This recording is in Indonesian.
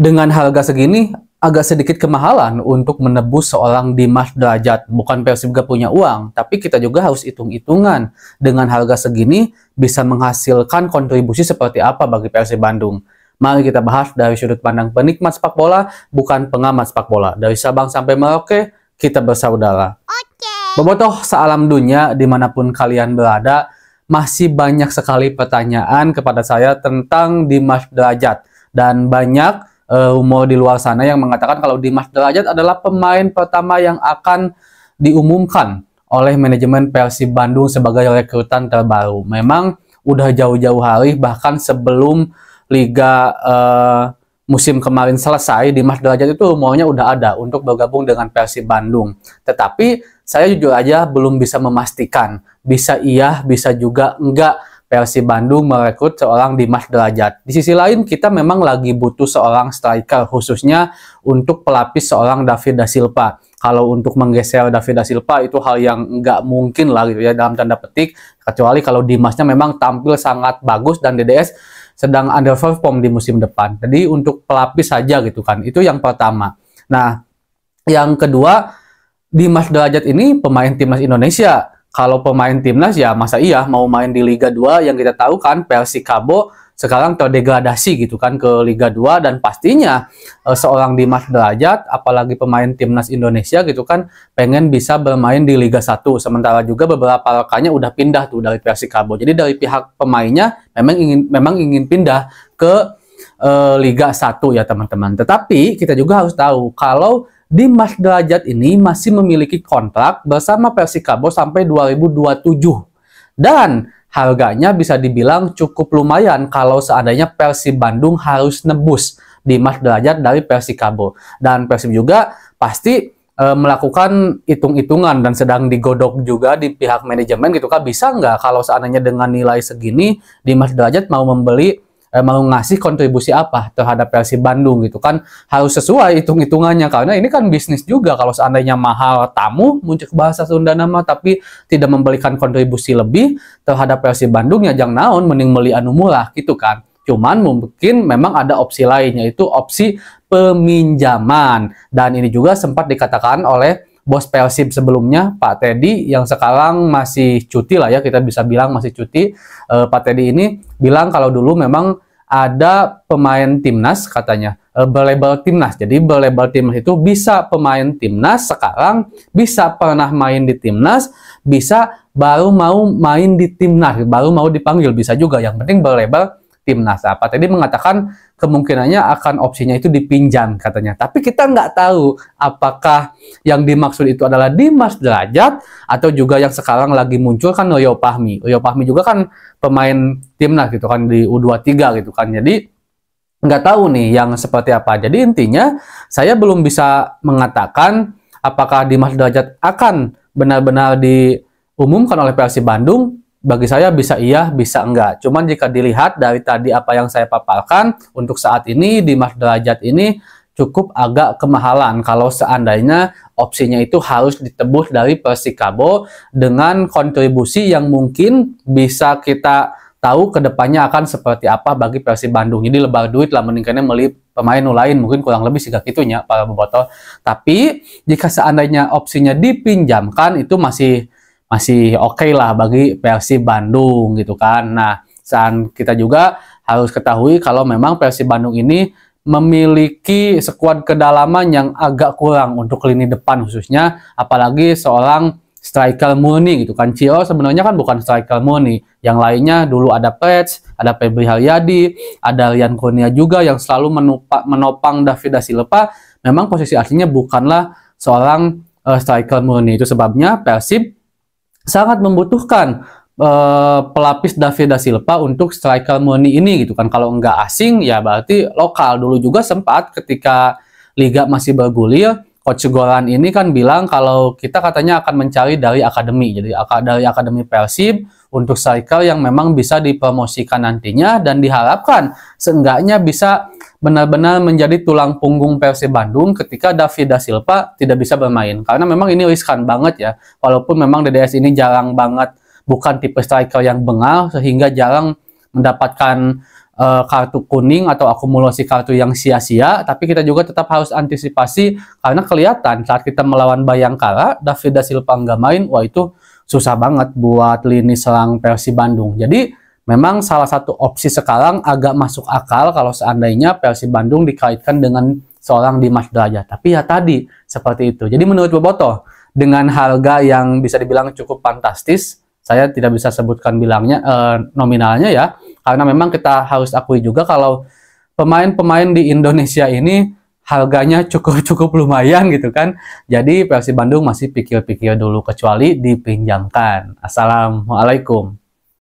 Dengan harga segini, agak sedikit kemahalan untuk menebus seorang Dimas Derajat. Bukan Persib gak punya uang, tapi kita juga harus hitung-hitungan. Dengan harga segini, bisa menghasilkan kontribusi seperti apa bagi Persib Bandung. Mari kita bahas dari sudut pandang penikmat sepak bola, bukan pengamat sepak bola. Dari Sabang sampai Merauke, kita bersaudara. Bobotoh sealam dunia, dimanapun kalian berada, masih banyak sekali pertanyaan kepada saya tentang Dimas Derajat. Dan banyak rumor di luar sana yang mengatakan kalau Dimas Derajat adalah pemain pertama yang akan diumumkan oleh manajemen Persib Bandung sebagai rekrutan terbaru. Memang udah jauh-jauh hari, bahkan sebelum Liga musim kemarin selesai, Dimas Derajat itu rumornya udah ada untuk bergabung dengan Persib Bandung. Tetapi saya jujur aja belum bisa memastikan, bisa iya, bisa juga enggak Persib Bandung merekrut seorang Dimas Derajat. Di sisi lain, kita memang lagi butuh seorang striker, khususnya untuk pelapis seorang David Da Silva. Kalau untuk menggeser David Da Silva itu hal yang nggak mungkin lah gitu ya, dalam tanda petik, kecuali kalau Dimasnya memang tampil sangat bagus dan DDS sedang underperform di musim depan. Jadi untuk pelapis saja gitu kan, itu yang pertama. Nah, yang kedua, Dimas Derajat ini pemain timnas Indonesia. Kalau pemain timnas ya masa iya mau main di Liga 2 yang kita tahu kan Persikabo sekarang terdegradasi gitu kan ke Liga 2, dan pastinya seorang Dimas Derajat apalagi pemain timnas Indonesia gitu kan pengen bisa bermain di Liga 1. Sementara juga beberapa rekannya udah pindah tuh dari Persikabo. Jadi dari pihak pemainnya memang ingin pindah ke Liga 1 ya teman-teman. Tetapi kita juga harus tahu kalau Dimas Derajat ini masih memiliki kontrak bersama Persikabo sampai 2027. Dan harganya bisa dibilang cukup lumayan kalau seandainya Persib Bandung harus nebus Dimas Derajat dari Persikabo. Dan Persib juga pasti melakukan hitung-hitungan dan sedang digodok juga di pihak manajemen gitu kan. Bisa nggak kalau seandainya dengan nilai segini Dimas Derajat mau ngasih kontribusi apa terhadap Persib Bandung gitu kan, harus sesuai hitung-hitungannya, karena ini kan bisnis juga. Kalau seandainya mahal tamu muncul bahasa Sunda nama tapi tidak memberikan kontribusi lebih terhadap Persib Bandung ya jangan naon, mending beli anu murah gitu kan. Cuman mungkin memang ada opsi lainnya, yaitu opsi peminjaman, dan ini juga sempat dikatakan oleh bos Persib sebelumnya, Pak Teddy, yang sekarang masih cuti lah ya, kita bisa bilang masih cuti. Pak Teddy ini bilang kalau dulu memang ada pemain timnas katanya, berlabel timnas. Jadi berlabel timnas itu bisa pemain timnas sekarang, bisa pernah main di timnas, bisa baru mau main di timnas, baru mau dipanggil, bisa juga. Yang penting berlabel timnas. Pak Teddy mengatakan kemungkinannya akan opsinya itu dipinjam katanya. Tapi kita nggak tahu apakah yang dimaksud itu adalah Dimas Derajat atau juga yang sekarang lagi muncul kan Rio Fahmi. Rio Fahmi juga kan pemain timnas gitu kan di U23 gitu kan. Jadi nggak tahu nih yang seperti apa. Jadi intinya saya belum bisa mengatakan apakah Dimas Derajat akan benar-benar diumumkan oleh Persib Bandung. Bagi saya bisa iya, bisa enggak. Cuman jika dilihat dari tadi apa yang saya paparkan, untuk saat ini Dimas Derajat ini cukup agak kemahalan kalau seandainya opsinya itu harus ditebus dari Persikabo dengan kontribusi yang mungkin bisa kita tahu kedepannya akan seperti apa bagi Persib Bandung. Jadi lebar duit lah mendingkannya beli pemain lain, mungkin kurang lebih sih gitunya para bobotoh. Tapi jika seandainya opsinya dipinjamkan itu masih oke lah bagi Persib Bandung gitu kan. Nah, kita juga harus ketahui kalau memang Persib Bandung ini memiliki skuad kedalaman yang agak kurang untuk lini depan khususnya, apalagi seorang striker murni gitu kan. Cio sebenarnya kan bukan striker murni. Yang lainnya dulu ada Pets, ada Febri Haryadi, ada Rian Kurnia juga yang selalu menopang David Da Silva. Memang posisi aslinya bukanlah seorang striker murni. Itu sebabnya Persib sangat membutuhkan pelapis David Da Silva untuk striker murni ini gitu kan. Kalau nggak asing ya berarti lokal. Dulu juga sempat ketika Liga masih bergulir, Coach Goran ini kan bilang kalau kita katanya akan mencari dari akademi. Jadi dari akademi Persib untuk striker yang memang bisa dipromosikan nantinya dan diharapkan seenggaknya bisa benar-benar menjadi tulang punggung Persib Bandung ketika David Da Silva tidak bisa bermain. Karena memang ini riskan banget ya. Walaupun memang DDS ini jarang banget, bukan tipe striker yang bengal sehingga jarang mendapatkan kartu kuning atau akumulasi kartu yang sia-sia, tapi kita juga tetap harus antisipasi karena kelihatan saat kita melawan Bayangkara, David da Silva nggak main, wah itu susah banget buat lini serang Persib Bandung. Jadi memang salah satu opsi sekarang agak masuk akal kalau seandainya Persib Bandung dikaitkan dengan seorang Dimas Drajat. Tapi ya tadi seperti itu. Jadi menurut Bobotoh, dengan harga yang bisa dibilang cukup fantastis, saya tidak bisa sebutkan bilangnya nominalnya ya, karena memang kita harus akui juga kalau pemain-pemain di Indonesia ini harganya cukup lumayan gitu kan. Jadi Persib Bandung masih pikir-pikir dulu kecuali dipinjamkan. Assalamualaikum.